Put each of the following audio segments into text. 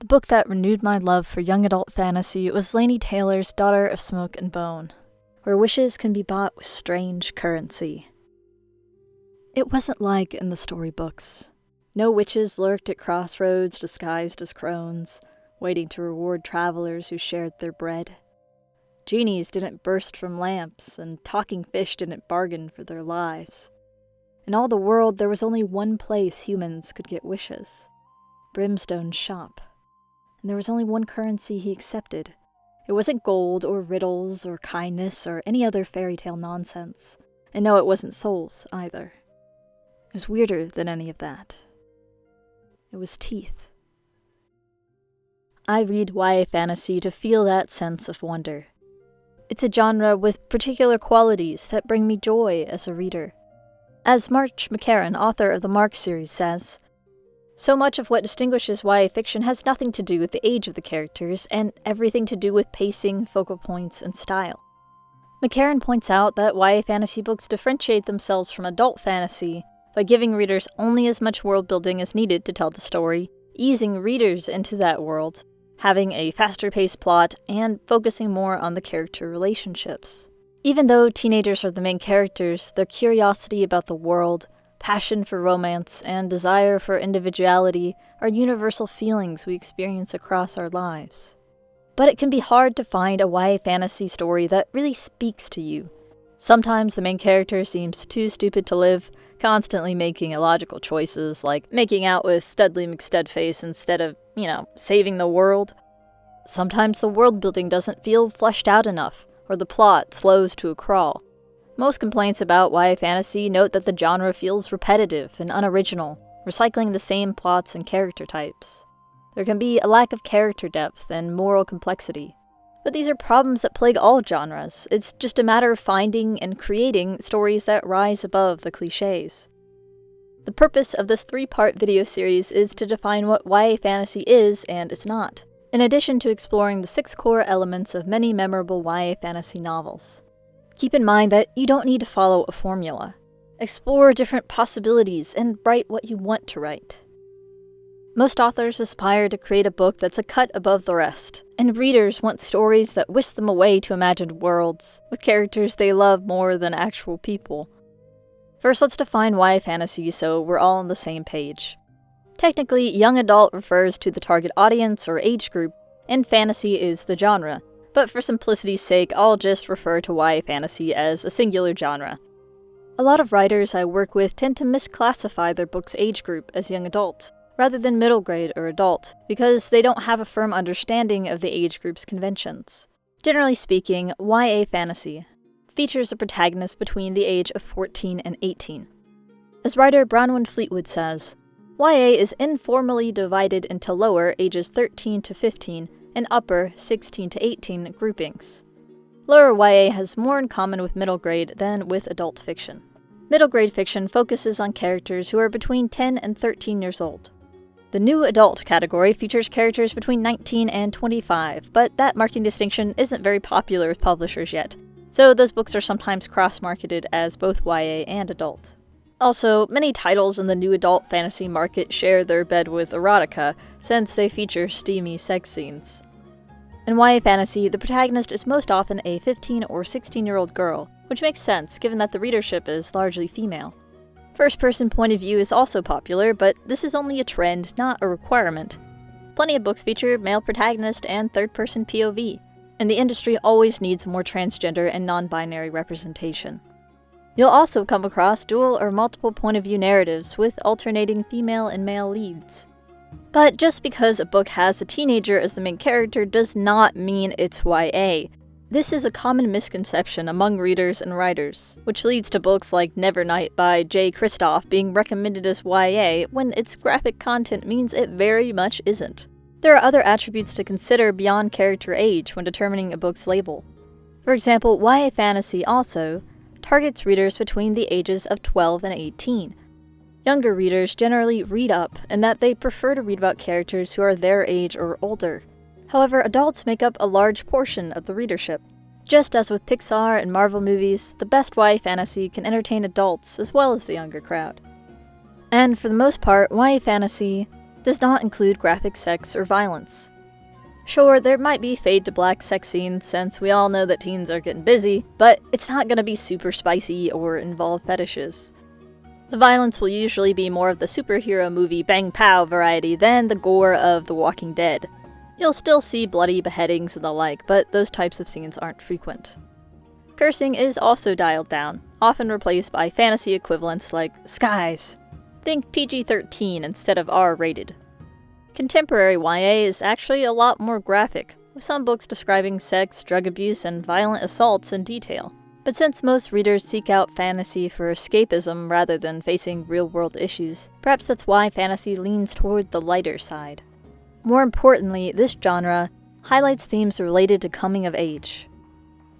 book that renewed my love for young adult fantasy was Laini Taylor's Daughter of Smoke and Bone, where wishes can be bought with strange currency. It wasn't like in the storybooks. No witches lurked at crossroads disguised as crones, waiting to reward travelers who shared their bread. Genies didn't burst from lamps, and talking fish didn't bargain for their lives. In all the world, there was only one place humans could get wishes: Brimstone's shop. And there was only one currency he accepted. It wasn't gold or riddles or kindness or any other fairy tale nonsense. And no, it wasn't souls either. It was weirder than any of that. It was teeth. I read YA fantasy to feel that sense of wonder. It's a genre with particular qualities that bring me joy as a reader. As March McCarran, author of the Mark series, says, "So much of what distinguishes YA fiction has nothing to do with the age of the characters, and everything to do with pacing, focal points, and style." McCarran points out that YA fantasy books differentiate themselves from adult fantasy by giving readers only as much world-building as needed to tell the story, easing readers into that world, having a faster-paced plot, and focusing more on the character relationships. Even though teenagers are the main characters, their curiosity about the world, passion for romance, and desire for individuality are universal feelings we experience across our lives. But it can be hard to find a YA fantasy story that really speaks to you. Sometimes the main character seems too stupid to live, constantly making illogical choices, like making out with Studley McStudface instead of, saving the world. Sometimes the world building doesn't feel fleshed out enough, or the plot slows to a crawl. Most complaints about YA fantasy note that the genre feels repetitive and unoriginal, recycling the same plots and character types. There can be a lack of character depth and moral complexity. But these are problems that plague all genres. It's just a matter of finding and creating stories that rise above the cliches. The purpose of this 3-part video series is to define what YA fantasy is and is not, in addition to exploring the 6 core elements of many memorable YA fantasy novels. Keep in mind that you don't need to follow a formula. Explore different possibilities and write what you want to write. Most authors aspire to create a book that's a cut above the rest, and readers want stories that whisk them away to imagined worlds, with characters they love more than actual people. First, let's define YA fantasy so we're all on the same page. Technically, young adult refers to the target audience or age group, and fantasy is the genre, but for simplicity's sake, I'll just refer to YA fantasy as a singular genre. A lot of writers I work with tend to misclassify their book's age group as young adult, rather than middle grade or adult, because they don't have a firm understanding of the age group's conventions. Generally speaking, YA fantasy features a protagonist between the age of 14 and 18. As writer Bronwyn Fleetwood says, YA is informally divided into lower ages 13 to 15 and upper 16 to 18 groupings. Lower YA has more in common with middle grade than with adult fiction. Middle grade fiction focuses on characters who are between 10 and 13 years old. The new adult category features characters between 19 and 25, but that marking distinction isn't very popular with publishers yet, so those books are sometimes cross-marketed as both YA and adult. Also, many titles in the new adult fantasy market share their bed with erotica, since they feature steamy sex scenes. In YA fantasy, the protagonist is most often a 15 or 16-year-old girl, which makes sense given that the readership is largely female. First-person point of view is also popular, but this is only a trend, not a requirement. Plenty of books feature male protagonist and third-person POV, and the industry always needs more transgender and non-binary representation. You'll also come across dual or multiple point-of-view narratives with alternating female and male leads. But just because a book has a teenager as the main character does not mean it's YA. This is a common misconception among readers and writers, which leads to books like Nevernight by J. Kristoff being recommended as YA when its graphic content means it very much isn't. There are other attributes to consider beyond character age when determining a book's label. For example, YA fantasy also targets readers between the ages of 12 and 18. Younger readers generally read up in that they prefer to read about characters who are their age or older. However, adults make up a large portion of the readership. Just as with Pixar and Marvel movies, the best YA fantasy can entertain adults as well as the younger crowd. And for the most part, YA fantasy does not include graphic sex or violence. Sure, there might be fade to black sex scenes since we all know that teens are getting busy, but it's not gonna be super spicy or involve fetishes. The violence will usually be more of the superhero movie bang pow variety than the gore of The Walking Dead. You'll still see bloody beheadings and the like, but those types of scenes aren't frequent. Cursing is also dialed down, often replaced by fantasy equivalents like skies. Think PG-13 instead of R-rated. Contemporary YA is actually a lot more graphic, with some books describing sex, drug abuse, and violent assaults in detail. But since most readers seek out fantasy for escapism rather than facing real-world issues, perhaps that's why fantasy leans toward the lighter side. More importantly, this genre highlights themes related to coming of age.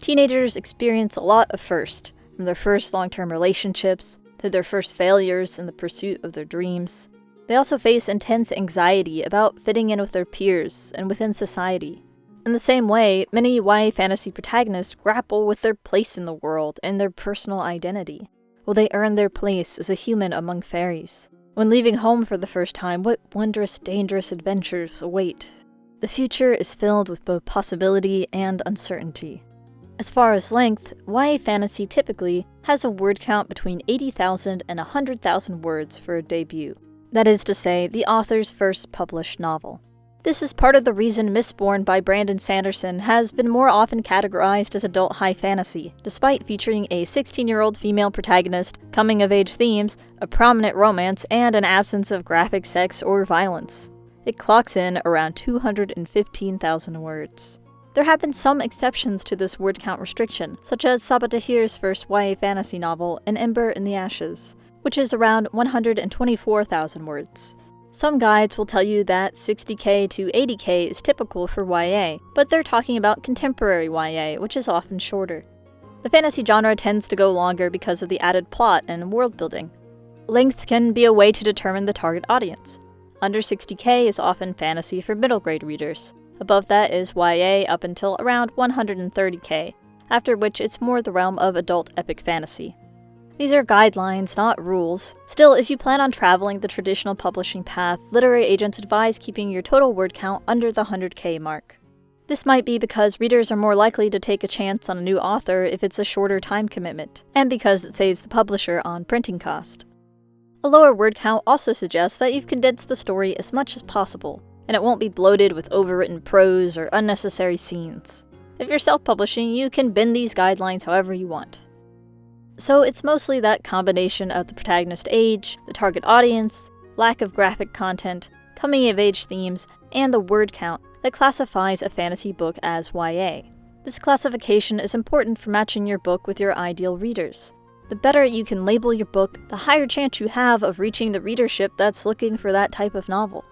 Teenagers experience a lot of first, from their first long-term relationships, to their first failures in the pursuit of their dreams. They also face intense anxiety about fitting in with their peers and within society. In the same way, many YA fantasy protagonists grapple with their place in the world and their personal identity. Will they earn their place as a human among fairies? When leaving home for the first time, what wondrous, dangerous adventures await? The future is filled with both possibility and uncertainty. As far as length, YA fantasy typically has a word count between 80,000 and 100,000 words for a debut. That is to say, the author's first published novel. This is part of the reason Mistborn by Brandon Sanderson has been more often categorized as adult high fantasy, despite featuring a 16-year-old female protagonist, coming-of-age themes, a prominent romance, and an absence of graphic sex or violence. It clocks in around 215,000 words. There have been some exceptions to this word count restriction, such as Sabaa Tahir's first YA fantasy novel, An Ember in the Ashes, which is around 124,000 words. Some guides will tell you that 60k to 80k is typical for YA, but they're talking about contemporary YA, which is often shorter. The fantasy genre tends to go longer because of the added plot and world building. Length can be a way to determine the target audience. Under 60k is often fantasy for middle grade readers. Above that is YA up until around 130k, after which it's more the realm of adult epic fantasy. These are guidelines, not rules. Still, if you plan on traveling the traditional publishing path, literary agents advise keeping your total word count under the 100k mark. This might be because readers are more likely to take a chance on a new author if it's a shorter time commitment, and because it saves the publisher on printing cost. A lower word count also suggests that you've condensed the story as much as possible, and it won't be bloated with overwritten prose or unnecessary scenes. If you're self-publishing, you can bend these guidelines however you want. So it's mostly that combination of the protagonist age, the target audience, lack of graphic content, coming-of-age themes, and the word count that classifies a fantasy book as YA. This classification is important for matching your book with your ideal readers. The better you can label your book, the higher chance you have of reaching the readership that's looking for that type of novel.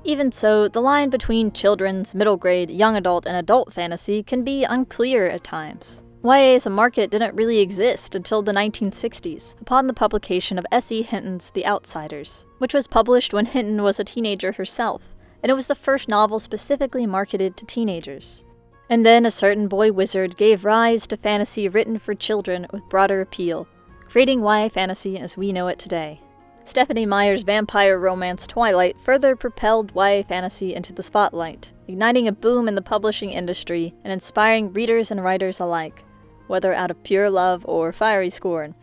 Even so, the line between children's, middle grade, young adult, and adult fantasy can be unclear at times. YA as a market didn't really exist until the 1960s, upon the publication of S.E. Hinton's The Outsiders, which was published when Hinton was a teenager herself, and it was the first novel specifically marketed to teenagers. And then a certain boy wizard gave rise to fantasy written for children with broader appeal, creating YA fantasy as we know it today. Stephenie Meyer's vampire romance Twilight further propelled YA fantasy into the spotlight, igniting a boom in the publishing industry and inspiring readers and writers alike, whether out of pure love or fiery scorn.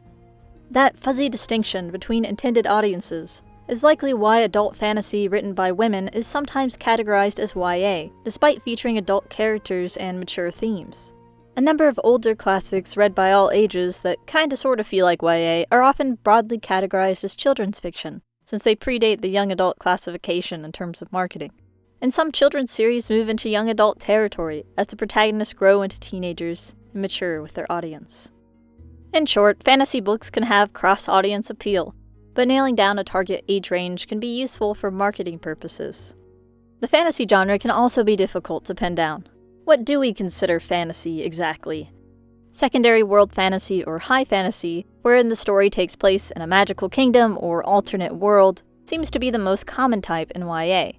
That fuzzy distinction between intended audiences is likely why adult fantasy written by women is sometimes categorized as YA, despite featuring adult characters and mature themes. A number of older classics read by all ages that kinda sorta feel like YA are often broadly categorized as children's fiction, since they predate the young adult classification in terms of marketing. And some children's series move into young adult territory as the protagonists grow into teenagers and mature with their audience. In short, fantasy books can have cross-audience appeal, but nailing down a target age range can be useful for marketing purposes. The fantasy genre can also be difficult to pin down. What do we consider fantasy exactly? Secondary world fantasy or high fantasy, wherein the story takes place in a magical kingdom or alternate world, seems to be the most common type in YA.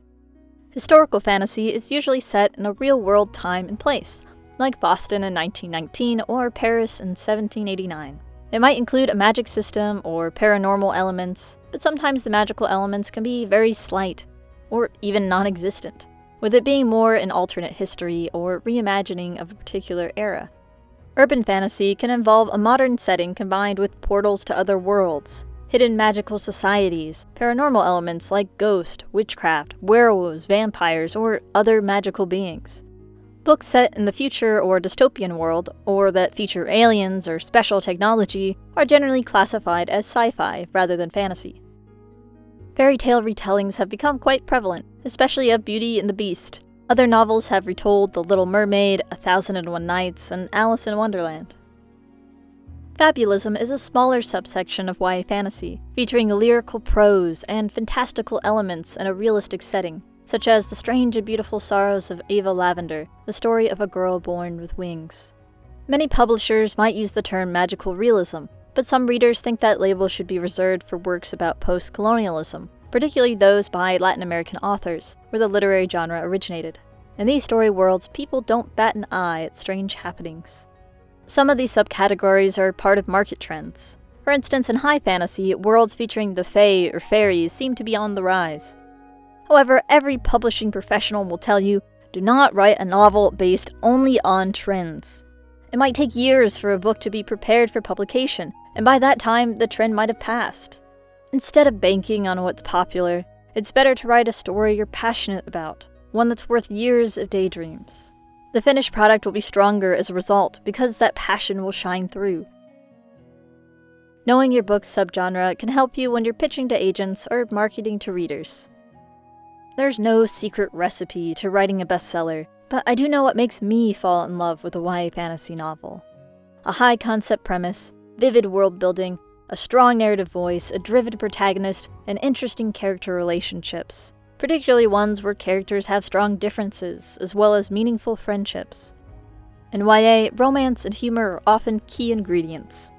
Historical fantasy is usually set in a real-world time and place, like Boston in 1919 or Paris in 1789. It might include a magic system or paranormal elements, but sometimes the magical elements can be very slight, or even non-existent, with it being more an alternate history or reimagining of a particular era. Urban fantasy can involve a modern setting combined with portals to other worlds, hidden magical societies, paranormal elements like ghost, witchcraft, werewolves, vampires, or other magical beings. Books set in the future or dystopian world, or that feature aliens or special technology, are generally classified as sci-fi rather than fantasy. Fairy tale retellings have become quite prevalent, especially of Beauty and the Beast. Other novels have retold The Little Mermaid, 1001 Nights, and Alice in Wonderland. Fabulism is a smaller subsection of YA fantasy, featuring lyrical prose and fantastical elements in a realistic setting, such as The Strange and Beautiful Sorrows of Ava Lavender, the story of a girl born with wings. Many publishers might use the term magical realism, but some readers think that label should be reserved for works about post-colonialism, particularly those by Latin American authors, where the literary genre originated. In these story worlds, people don't bat an eye at strange happenings. Some of these subcategories are part of market trends. For instance, in high fantasy, worlds featuring the Fae or fairies seem to be on the rise. However, every publishing professional will tell you, do not write a novel based only on trends. It might take years for a book to be prepared for publication, and by that time, the trend might have passed. Instead of banking on what's popular, it's better to write a story you're passionate about, one that's worth years of daydreams. The finished product will be stronger as a result, because that passion will shine through. Knowing your book's subgenre can help you when you're pitching to agents or marketing to readers. There's no secret recipe to writing a bestseller, but I do know what makes me fall in love with a YA fantasy novel. A high-concept premise, vivid world-building, a strong narrative voice, a driven protagonist, and interesting character relationships, particularly ones where characters have strong differences, as well as meaningful friendships. In YA, romance and humor are often key ingredients.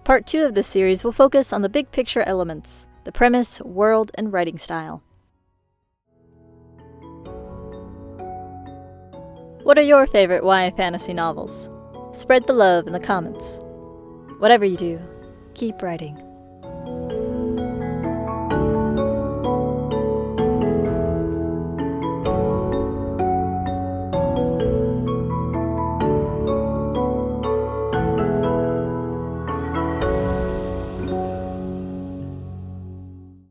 Part 2 of this series will focus on the big picture elements, the premise, world, and writing style. What are your favorite YA fantasy novels? Spread the love in the comments. Whatever you do, keep writing.